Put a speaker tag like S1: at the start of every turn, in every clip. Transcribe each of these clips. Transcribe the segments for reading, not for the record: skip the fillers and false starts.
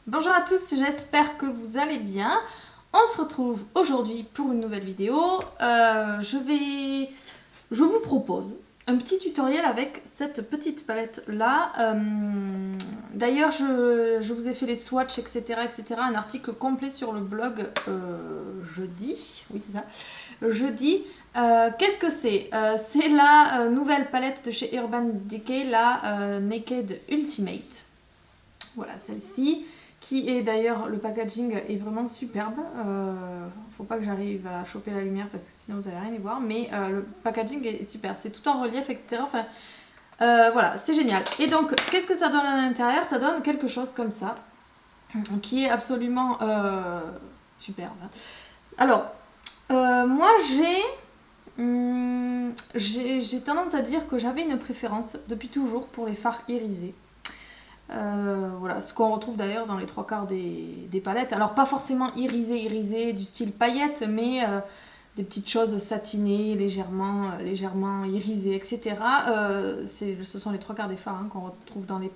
S1: Bonjour à tous, j'espère que vous allez bien. On se retrouve aujourd'hui pour une nouvelle vidéo. Je vous propose un petit tutoriel avec cette petite palette là. D'ailleurs, je vous ai fait les swatchs, etc., un article complet sur le blog jeudi. Oui, c'est ça. Jeudi. Qu'est-ce que c'est? C'est la nouvelle palette de chez Urban Decay, la Naked Ultimate. Voilà, celle-ci. Qui est d'ailleurs, le packaging est vraiment superbe. Faut pas que j'arrive à choper la lumière parce que sinon vous allez rien y voir. Mais le packaging est super. C'est tout en relief, etc. Enfin, voilà, c'est génial. Et donc, qu'est-ce que ça donne à l'intérieur? Ça donne quelque chose comme ça, qui est absolument superbe. Alors, moi j'ai tendance à dire que j'avais une préférence depuis toujours pour les fards irisés. Voilà, ce qu'on retrouve d'ailleurs dans les trois quarts des palettes. Alors pas forcément irisé du style paillettes, mais des petites choses satinées, légèrement irisées, etc. Ce sont les trois quarts des fards qu'on retrouve dans les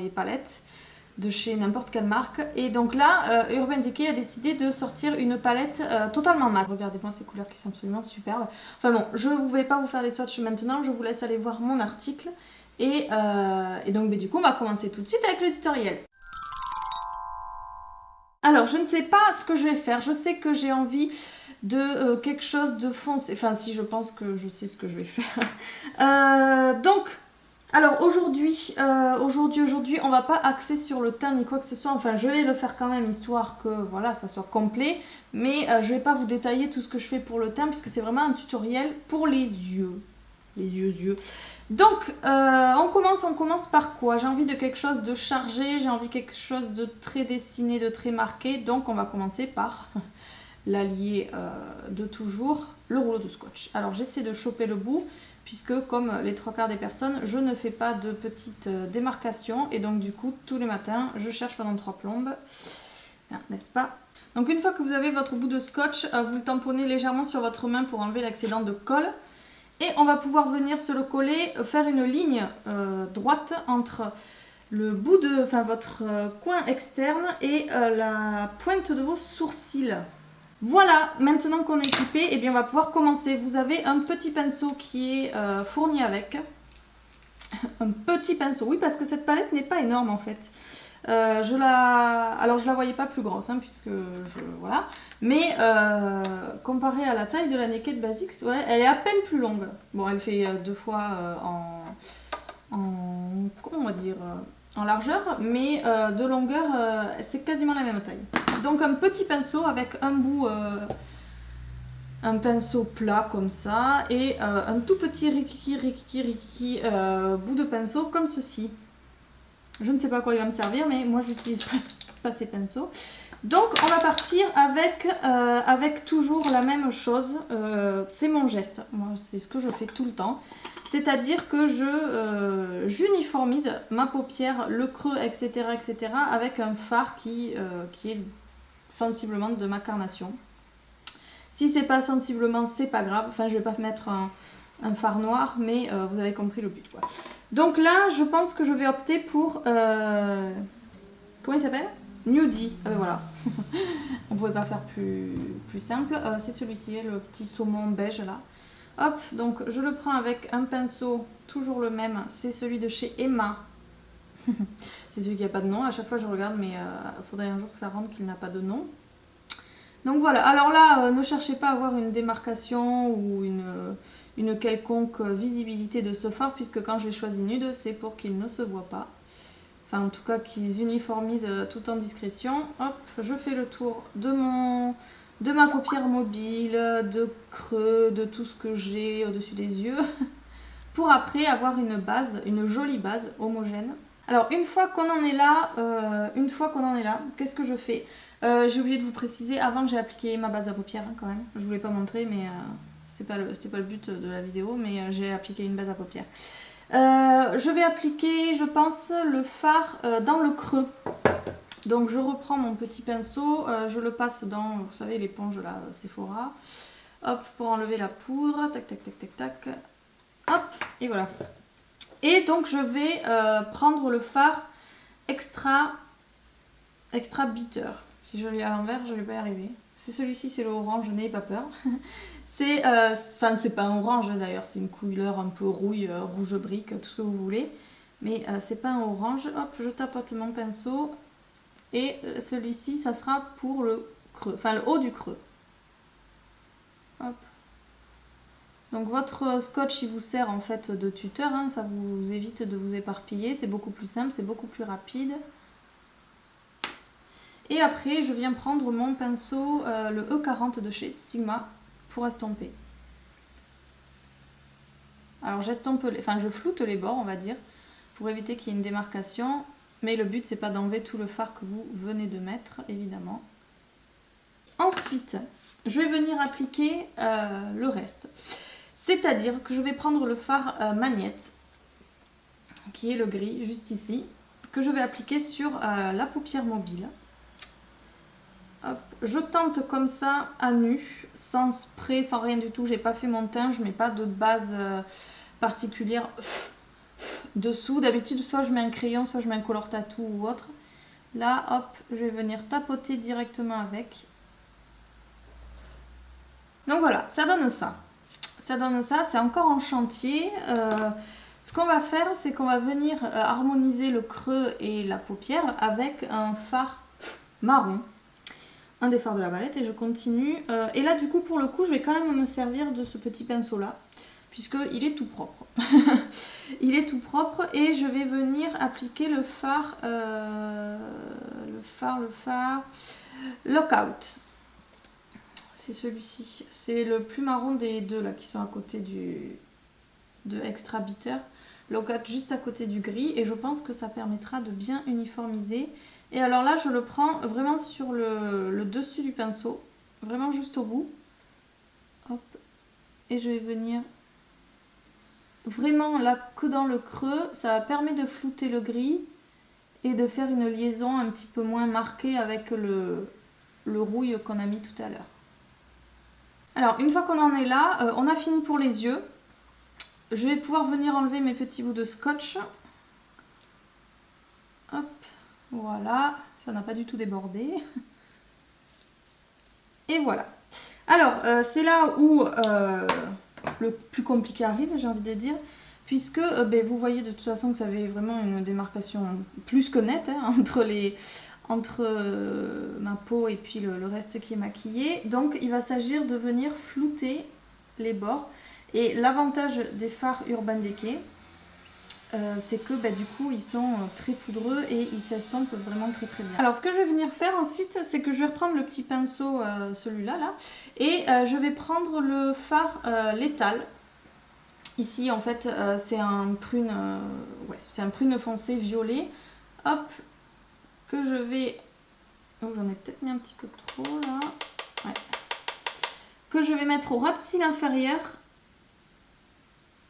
S1: palettes de chez n'importe quelle marque. Et donc là, Urban Decay a décidé de sortir une palette totalement mat. Regardez-moi ces couleurs qui sont absolument superbes. Enfin bon, je ne vais pas vous faire les swatchs maintenant, je vous laisse aller voir mon article. Et donc du coup on va commencer tout de suite avec le tutoriel. Alors je ne sais pas ce que je vais faire, je sais que j'ai envie de quelque chose de foncé, enfin si je pense que je sais ce que je vais faire. Donc, alors aujourd'hui on va pas axer sur le teint ni quoi que ce soit, enfin je vais le faire quand même histoire que voilà ça soit complet, mais je vais pas vous détailler tout ce que je fais pour le teint puisque c'est vraiment un tutoriel pour les yeux. Donc, on commence par quoi? J'ai envie de quelque chose de chargé, j'ai envie de quelque chose de très dessiné, de très marqué. Donc, on va commencer par l'allié de toujours, le rouleau de scotch. Alors, j'essaie de choper le bout, puisque comme les trois quarts des personnes, je ne fais pas de petites démarcations. Et donc, du coup, tous les matins, je cherche pendant 3 plombes. N'est-ce pas? Donc, une fois que vous avez votre bout de scotch, vous le tamponnez légèrement sur votre main pour enlever l'excédent de colle. Et on va pouvoir venir se le coller, faire une ligne droite entre le bout de votre coin externe et la pointe de vos sourcils. Voilà, maintenant qu'on est équipé, eh bien on va pouvoir commencer. Vous avez un petit pinceau qui est fourni avec. Un petit pinceau, oui, parce que cette palette n'est pas énorme en fait. Alors je la voyais pas plus grosse puisque voilà, mais comparée à la taille de la Naked Basics, ouais, elle est à peine plus longue. Bon, elle fait 2 fois comment on va dire, en largeur, mais de longueur c'est quasiment la même taille. Donc un petit pinceau avec un bout un pinceau plat comme ça et un tout petit rikiki bout de pinceau comme ceci. Je ne sais pas à quoi il va me servir, mais moi j'utilise pas ces pinceaux. Donc on va partir avec toujours la même chose. C'est mon geste. Moi c'est ce que je fais tout le temps. C'est-à-dire que j'uniformise ma paupière, le creux, etc. avec un fard qui est sensiblement de ma carnation. Si c'est pas sensiblement, c'est pas grave. Enfin, je vais pas mettre un fard noir, mais vous avez compris le but, quoi. Donc là, je pense que je vais opter pour... comment il s'appelle? Nudie. Ah ben voilà. On pouvait pas faire plus simple. C'est celui-ci, le petit saumon beige là. Hop, donc je le prends avec un pinceau, toujours le même. C'est celui de chez Emma. C'est celui qui n'a pas de nom. À chaque fois je regarde, mais il faudrait un jour que ça rentre qu'il n'a pas de nom. Donc voilà, alors là, ne cherchez pas à avoir une démarcation ou une quelconque visibilité de ce fard, puisque quand je l'ai choisi nude, c'est pour qu'il ne se voit pas. Enfin, en tout cas, qu'ils uniformisent tout en discrétion. Hop, je fais le tour de ma paupière mobile, de creux, de tout ce que j'ai au-dessus des yeux, pour après avoir une base, une jolie base homogène. Alors, une fois qu'on en est là, qu'est-ce que je fais? J'ai oublié de vous préciser, avant que j'ai appliqué ma base à paupières quand même. Je voulais pas montrer, mais c'était pas le but de la vidéo, mais j'ai appliqué une base à paupières. Je vais appliquer, je pense, le fard dans le creux. Donc je reprends mon petit pinceau, je le passe dans, vous savez, l'éponge là, Sephora. Hop, pour enlever la poudre, tac. Hop, et voilà. Et donc je vais prendre le fard extra bitter. Si je l'ai à l'envers, je ne vais pas y arriver. C'est celui-ci, c'est le orange, n'ayez pas peur. C'est pas un orange d'ailleurs, c'est une couleur un peu rouille, rouge brique, tout ce que vous voulez. Mais c'est pas un orange. Hop, je tapote mon pinceau. Et celui-ci, ça sera pour le creux, enfin le haut du creux. Hop. Donc votre scotch, il vous sert en fait de tuteur, hein, ça vous évite de vous éparpiller, c'est beaucoup plus simple, c'est beaucoup plus rapide. Et après, je viens prendre mon pinceau, le E40 de chez Sigma, pour estomper. Alors j'estompe, je floute les bords, on va dire, pour éviter qu'il y ait une démarcation. Mais le but, c'est pas d'enlever tout le fard que vous venez de mettre, évidemment. Ensuite, je vais venir appliquer le reste. C'est-à-dire que je vais prendre le fard Magnette, qui est le gris, juste ici, que je vais appliquer sur la paupière mobile. Hop, je tente comme ça à nu, sans spray, sans rien du tout. J'ai pas fait mon teint, je mets pas de base particulière dessous. D'habitude, soit je mets un crayon, soit je mets un color tattoo ou autre. Là, hop, je vais venir tapoter directement avec. Donc voilà, ça donne ça. Ça donne ça, c'est encore en chantier. Ce qu'on va faire, c'est qu'on va venir harmoniser le creux et la paupière avec un fard marron. Un des fards de la palette et je continue. Et là, du coup, pour le coup, je vais quand même me servir de ce petit pinceau-là, puisqu'il est tout propre. Il est tout propre et je vais venir appliquer le fard Lockout. C'est celui-ci. C'est le plus marron des deux là qui sont à côté de Extra Bitter. Lockout juste à côté du gris et je pense que ça permettra de bien uniformiser. Et alors là, je le prends vraiment sur le dessus du pinceau, vraiment juste au bout. Hop. Et je vais venir vraiment là que dans le creux. Ça permet de flouter le gris et de faire une liaison un petit peu moins marquée avec le rouille qu'on a mis tout à l'heure. Alors, une fois qu'on en est là, on a fini pour les yeux. Je vais pouvoir venir enlever mes petits bouts de scotch. Hop. Voilà, ça n'a pas du tout débordé. Et voilà. Alors, c'est là où le plus compliqué arrive, j'ai envie de dire, puisque vous voyez de toute façon que ça avait vraiment une démarcation plus que nette hein, entre ma peau et puis le reste qui est maquillé. Donc, il va s'agir de venir flouter les bords. Et l'avantage des fards Urban Decay, c'est que du coup ils sont très poudreux et ils s'estompent vraiment très très bien. Alors ce que je vais venir faire ensuite, c'est que je vais reprendre le petit pinceau, celui-là là, et je vais prendre le fard létal. Ici en fait c'est un prune, c'est un prune foncé violet. Hop, que je vais, oh j'en ai peut-être mis un petit peu trop là, ouais. Que je vais mettre au ras de cils inférieur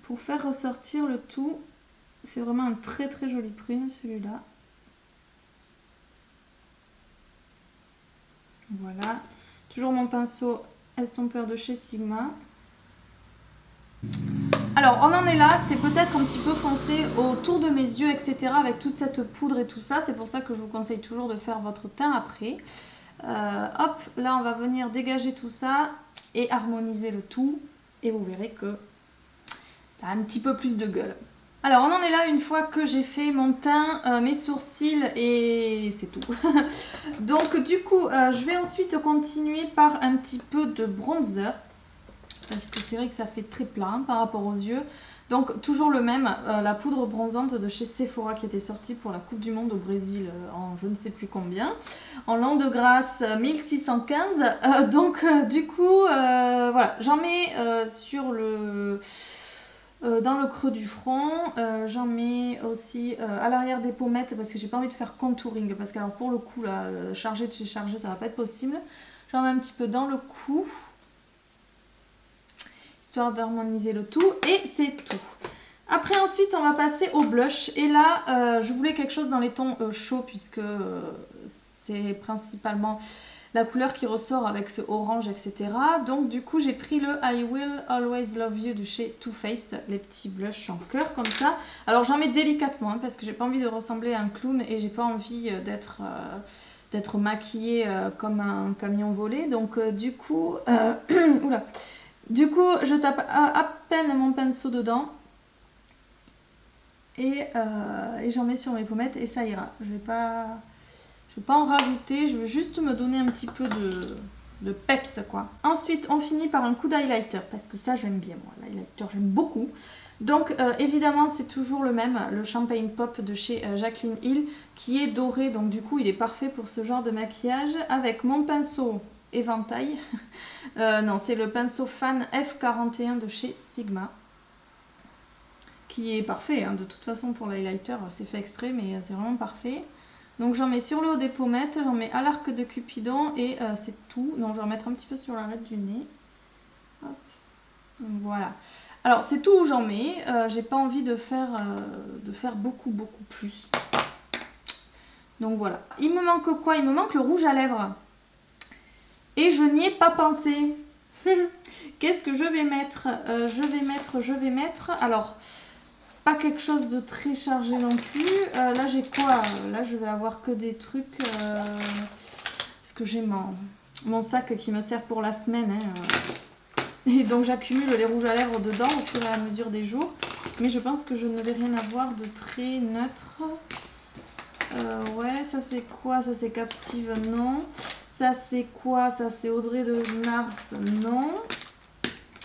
S1: pour faire ressortir le tout. C'est vraiment un très très joli prune celui-là. Voilà. Toujours mon pinceau estompeur de chez Sigma. Alors on en est là, c'est peut-être un petit peu foncé autour de mes yeux, etc. avec toute cette poudre et tout ça. C'est pour ça que je vous conseille toujours de faire votre teint après. Hop, là on va venir dégager tout ça et harmoniser le tout. Et vous verrez que ça a un petit peu plus de gueule. Alors on en est là une fois que j'ai fait mon teint, mes sourcils et c'est tout. Donc du coup je vais ensuite continuer par un petit peu de bronzer. Parce que c'est vrai que ça fait très plat hein, par rapport aux yeux. Donc toujours le même, la poudre bronzante de chez Sephora qui était sortie pour la Coupe du Monde au Brésil en je ne sais plus combien. En l'an de grâce 1615. Du coup voilà, j'en mets sur le... dans le creux du front, j'en mets aussi à l'arrière des pommettes parce que j'ai pas envie de faire contouring parce que alors pour le coup là, chargé de chez chargé ça va pas être possible. J'en mets un petit peu dans le cou, histoire d'harmoniser le tout et c'est tout. Après ensuite on va passer au blush et là je voulais quelque chose dans les tons chauds puisque c'est principalement la couleur qui ressort avec ce orange, etc. Donc du coup j'ai pris le I Will Always Love You de chez Too Faced, les petits blushs en cœur comme ça. Alors j'en mets délicatement hein, parce que j'ai pas envie de ressembler à un clown et j'ai pas envie d'être maquillée comme un camion volé. Donc du coup, oula. Du coup je tape à peine mon pinceau dedans. Et j'en mets sur mes pommettes et ça ira. Je vais pas en rajouter, je veux juste me donner un petit peu de peps quoi. Ensuite on finit par un coup d'highlighter parce que ça j'aime bien moi, l'highlighter j'aime beaucoup. Donc évidemment c'est toujours le même, le Champagne Pop de chez Jaclyn Hill qui est doré, donc du coup il est parfait pour ce genre de maquillage avec mon pinceau éventail. Non c'est le pinceau Fan F41 de chez Sigma. Qui est parfait, hein. De toute façon pour l'highlighter c'est fait exprès mais c'est vraiment parfait. Donc j'en mets sur le haut des pommettes, j'en mets à l'arc de Cupidon et c'est tout. Donc je vais en mettre un petit peu sur l'arête du nez. Hop. Voilà. Alors c'est tout où j'en mets, j'ai pas envie de faire beaucoup plus. Donc voilà. Il me manque quoi? Il me manque le rouge à lèvres. Et je n'y ai pas pensé. Qu'est-ce que je vais mettre? Je vais mettre... Alors... Pas quelque chose de très chargé non plus. Là j'ai quoi? Là je vais avoir que des trucs. Parce que j'ai mon sac qui me sert pour la semaine. Hein. Et donc j'accumule les rouges à lèvres dedans au fur et à mesure des jours. Mais je pense que je ne vais rien avoir de très neutre. Ouais, ça c'est quoi? Ça c'est Captive, non. Ça c'est quoi? Ça c'est Audrey de Nars, non.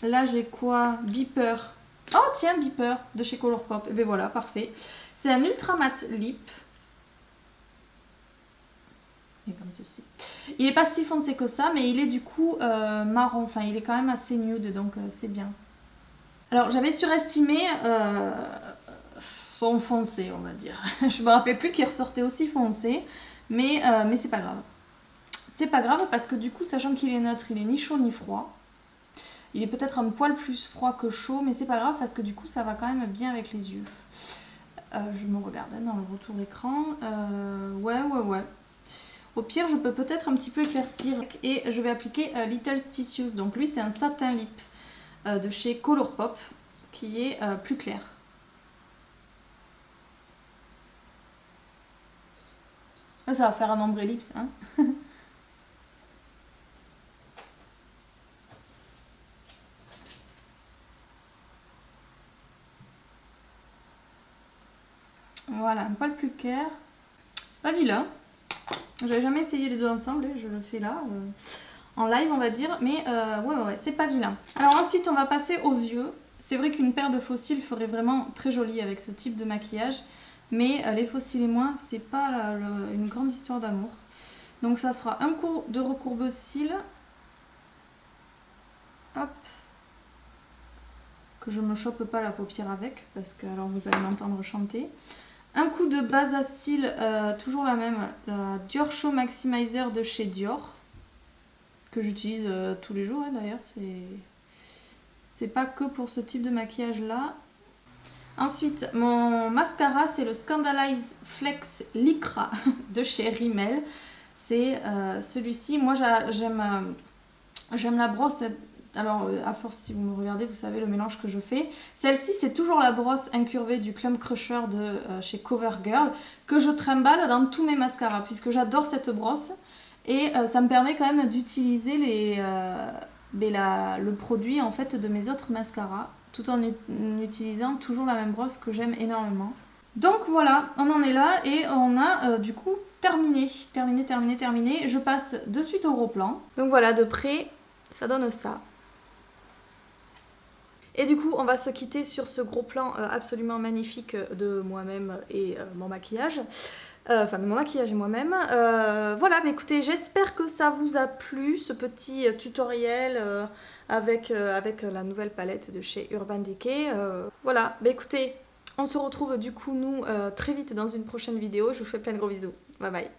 S1: Là j'ai quoi? Beeper. Oh tiens, Beeper de chez Colourpop. Et bien voilà, parfait. C'est un ultra mat lip. Et comme ceci. Il n'est pas si foncé que ça, mais il est du coup marron. Enfin, il est quand même assez nude, donc c'est bien. Alors, j'avais surestimé son foncé, on va dire. Je me rappelais plus qu'il ressortait aussi foncé, mais c'est pas grave. C'est pas grave parce que du coup, sachant qu'il est neutre, il est ni chaud ni froid. Il est peut-être un poil plus froid que chaud, mais c'est pas grave parce que du coup ça va quand même bien avec les yeux. Je me regarde dans le retour écran. Ouais. Au pire, je peux peut-être un petit peu éclaircir. Et je vais appliquer Little Tissues. Donc lui, c'est un satin lip de chez Colourpop qui est plus clair. Ça va faire un ombre lips, hein. Voilà, un poil plus clair. C'est pas vilain. J'avais jamais essayé les deux ensemble, je le fais là, en live on va dire, mais ouais, c'est pas vilain. Alors ensuite on va passer aux yeux. C'est vrai qu'une paire de faux cils ferait vraiment très joli avec ce type de maquillage, mais les faux cils et moi, c'est pas une grande histoire d'amour. Donc ça sera un coup de recourbe cils. Hop. Que je me chope pas la paupière avec, parce que alors vous allez m'entendre chanter. Un coup de base à cils, toujours la même, la Dior Show Maximizer de chez Dior, que j'utilise tous les jours hein, d'ailleurs, c'est pas que pour ce type de maquillage là. Ensuite, mon mascara c'est le Scandalize Flex Lycra de chez Rimmel. C'est celui-ci, moi j'aime la brosse. Alors, à force, si vous me regardez, vous savez le mélange que je fais. Celle-ci, c'est toujours la brosse incurvée du Clump Crusher de chez CoverGirl que je trimballe dans tous mes mascaras puisque j'adore cette brosse. Et ça me permet quand même d'utiliser le produit en fait de mes autres mascaras tout en utilisant toujours la même brosse que j'aime énormément. Donc voilà, on en est là et on a du coup terminé. Je passe de suite au gros plan. Donc voilà, de près, ça donne ça. Et du coup, on va se quitter sur ce gros plan absolument magnifique de moi-même et mon maquillage. Enfin, de mon maquillage et moi-même. Voilà, mais écoutez, j'espère que ça vous a plu, ce petit tutoriel avec la nouvelle palette de chez Urban Decay. Voilà, bah écoutez, on se retrouve du coup, nous, très vite dans une prochaine vidéo. Je vous fais plein de gros bisous. Bye bye.